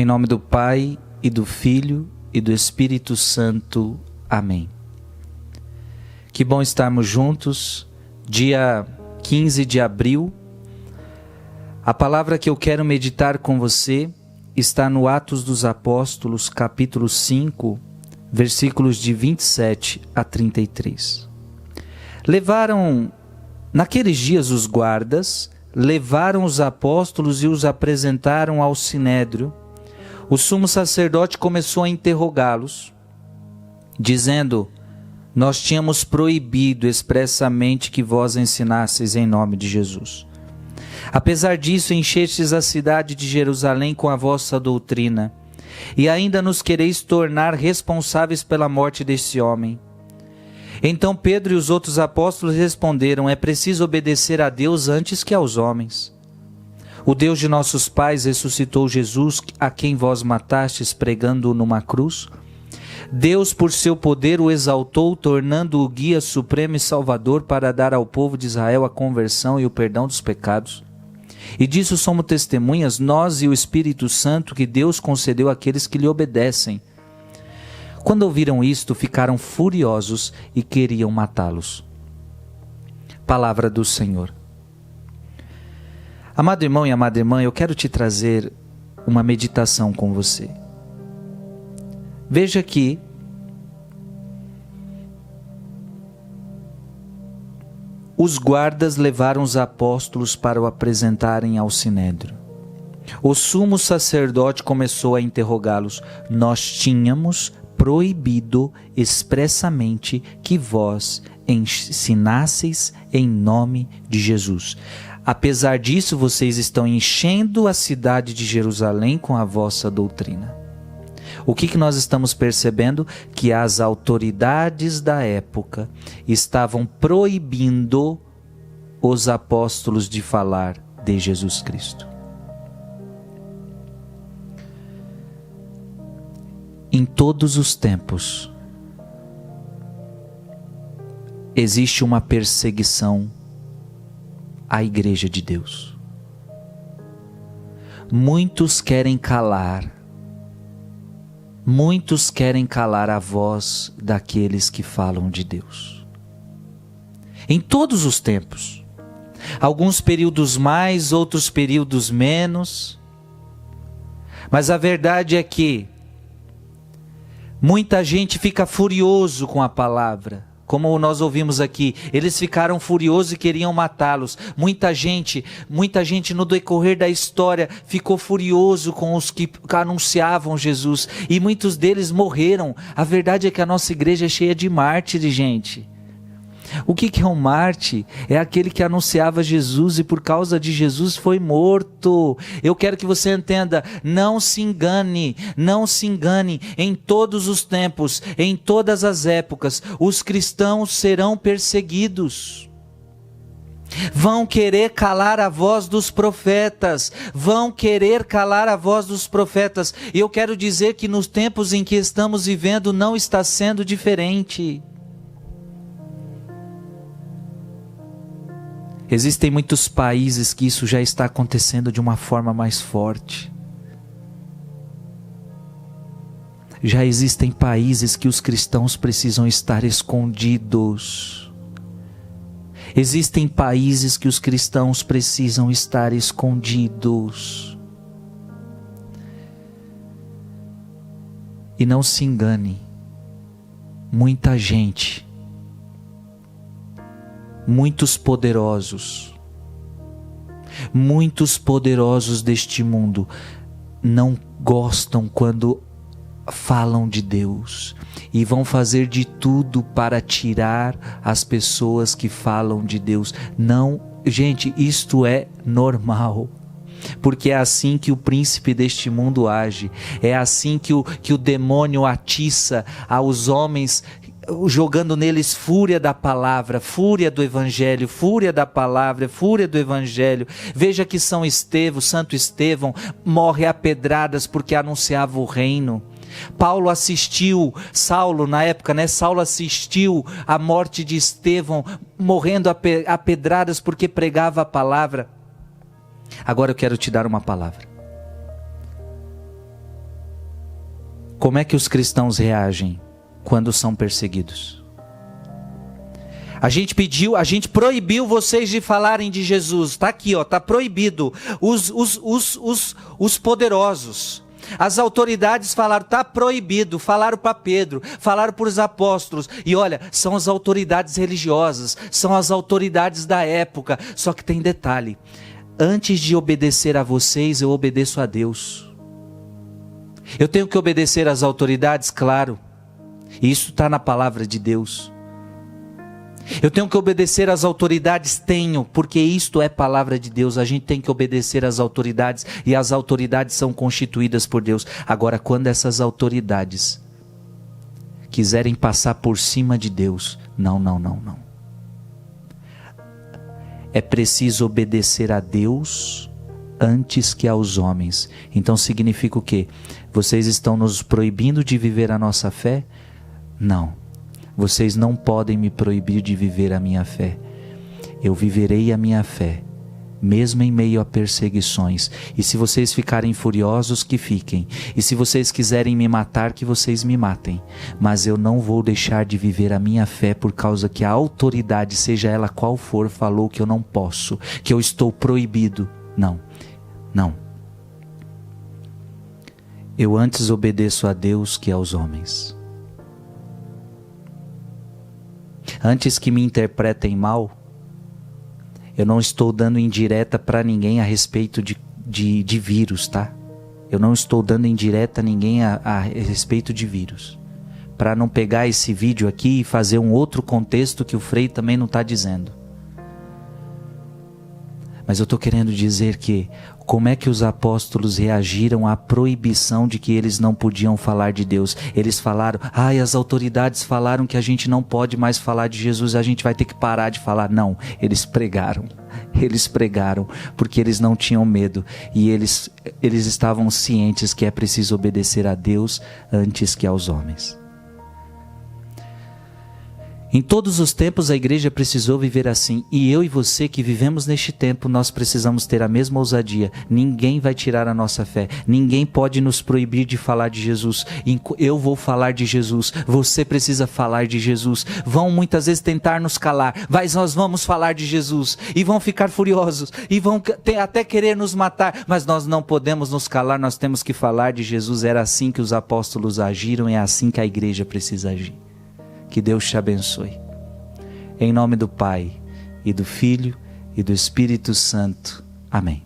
Em nome do Pai, e do Filho, e do Espírito Santo. Amém. Que bom estarmos juntos, dia 15 de abril. A palavra que eu quero meditar com você está no Atos dos Apóstolos, capítulo 5, versículos de 27 a 33. Naqueles dias os guardas levaram os apóstolos e os apresentaram ao Sinédrio. O sumo sacerdote começou a interrogá-los, dizendo: nós tínhamos proibido expressamente que vós ensinasseis em nome de Jesus. Apesar disso, enchestes a cidade de Jerusalém com a vossa doutrina, e ainda nos quereis tornar responsáveis pela morte deste homem. Então Pedro e os outros apóstolos responderam: é preciso obedecer a Deus antes que aos homens. O Deus de nossos pais ressuscitou Jesus, a quem vós matastes pregando-o numa cruz. Deus, por seu poder, o exaltou, tornando-o guia supremo e salvador para dar ao povo de Israel a conversão e o perdão dos pecados. E disso somos testemunhas, nós e o Espírito Santo, que Deus concedeu àqueles que lhe obedecem. Quando ouviram isto, ficaram furiosos e queriam matá-los. Palavra do Senhor. Amado irmão e amada irmã, eu quero te trazer uma meditação com você. Veja que os guardas levaram os apóstolos para o apresentarem ao Sinédrio. O sumo sacerdote começou a interrogá-los: nós tínhamos proibido expressamente que vós ensinasseis em nome de Jesus. Apesar disso, vocês estão enchendo a cidade de Jerusalém com a vossa doutrina. O que nós estamos percebendo? Que as autoridades da época estavam proibindo os apóstolos de falar de Jesus Cristo. Em todos os tempos, existe uma perseguição à Igreja de Deus. Muitos querem calar a voz daqueles que falam de Deus. Em todos os tempos, alguns períodos mais, outros períodos menos, mas a verdade é que muita gente fica furioso com a palavra. Como nós ouvimos aqui, eles ficaram furiosos e queriam matá-los. Muita gente no decorrer da história ficou furioso com os que anunciavam Jesus. E muitos deles morreram. A verdade é que a nossa igreja é cheia de mártires, gente. O que é um mártir? É aquele que anunciava Jesus e por causa de Jesus foi morto. Eu quero que você entenda, não se engane, em todos os tempos, em todas as épocas, os cristãos serão perseguidos. Vão querer calar a voz dos profetas, E eu quero dizer que nos tempos em que estamos vivendo não está sendo diferente. Existem muitos países que isso já está acontecendo de uma forma mais forte. Já existem países que os cristãos precisam estar escondidos. Existem países que os cristãos precisam estar escondidos. E não se engane, muita gente, muitos poderosos deste mundo não gostam quando falam de Deus e vão fazer de tudo para tirar as pessoas que falam de Deus. Não, gente, isto é normal. Porque é assim que o príncipe deste mundo age. É assim que o demônio atiça aos homens, jogando neles fúria da palavra, fúria do evangelho, fúria da palavra, fúria do evangelho. Veja que Santo Estevão morre a pedradas porque anunciava o reino. Saulo na época, Saulo assistiu à morte de Estevão, morrendo a pedradas porque pregava a palavra. Agora eu quero te dar uma palavra. Como é que os cristãos reagem quando são perseguidos? A gente proibiu vocês de falarem de Jesus. Está aqui, está proibido. Os poderosos, as autoridades falaram, está proibido. Falaram para Pedro, falaram para os apóstolos. E olha, são as autoridades religiosas, são as autoridades da época. Só que tem detalhe: antes de obedecer a vocês, eu obedeço a Deus. Eu tenho que obedecer às autoridades, claro. Isso está na palavra de Deus. Eu tenho que obedecer às autoridades? Tenho, porque isto é palavra de Deus. A gente tem que obedecer às autoridades, e as autoridades são constituídas por Deus. Agora, quando essas autoridades quiserem passar por cima de Deus, não. É preciso obedecer a Deus antes que aos homens. Então significa o quê? Vocês estão nos proibindo de viver a nossa fé? Não. Vocês não podem me proibir de viver a minha fé. Eu viverei a minha fé, mesmo em meio a perseguições. E se vocês ficarem furiosos, que fiquem. E se vocês quiserem me matar, que vocês me matem. Mas eu não vou deixar de viver a minha fé por causa que a autoridade, seja ela qual for, falou que eu não posso, que eu estou proibido. Não. Eu antes obedeço a Deus que aos homens. Antes que me interpretem mal, eu não estou dando indireta para ninguém a respeito de vírus, tá? Eu não estou dando indireta a ninguém a respeito de vírus. Para não pegar esse vídeo aqui e fazer um outro contexto que o Frei também não está dizendo. Mas eu estou querendo dizer que como é que os apóstolos reagiram à proibição de que eles não podiam falar de Deus? Eles falaram, as autoridades falaram que a gente não pode mais falar de Jesus, a gente vai ter que parar de falar. Não, eles pregaram, porque eles não tinham medo. E eles estavam cientes que é preciso obedecer a Deus antes que aos homens. Em todos os tempos a igreja precisou viver assim, e eu e você que vivemos neste tempo, nós precisamos ter a mesma ousadia. Ninguém vai tirar a nossa fé, ninguém pode nos proibir de falar de Jesus. Eu vou falar de Jesus, você precisa falar de Jesus. Vão muitas vezes tentar nos calar, mas nós vamos falar de Jesus, e vão ficar furiosos, e vão até querer nos matar, mas nós não podemos nos calar, nós temos que falar de Jesus. Era assim que os apóstolos agiram, é assim que a igreja precisa agir. Que Deus te abençoe. Em nome do Pai, e do Filho, e do Espírito Santo. Amém.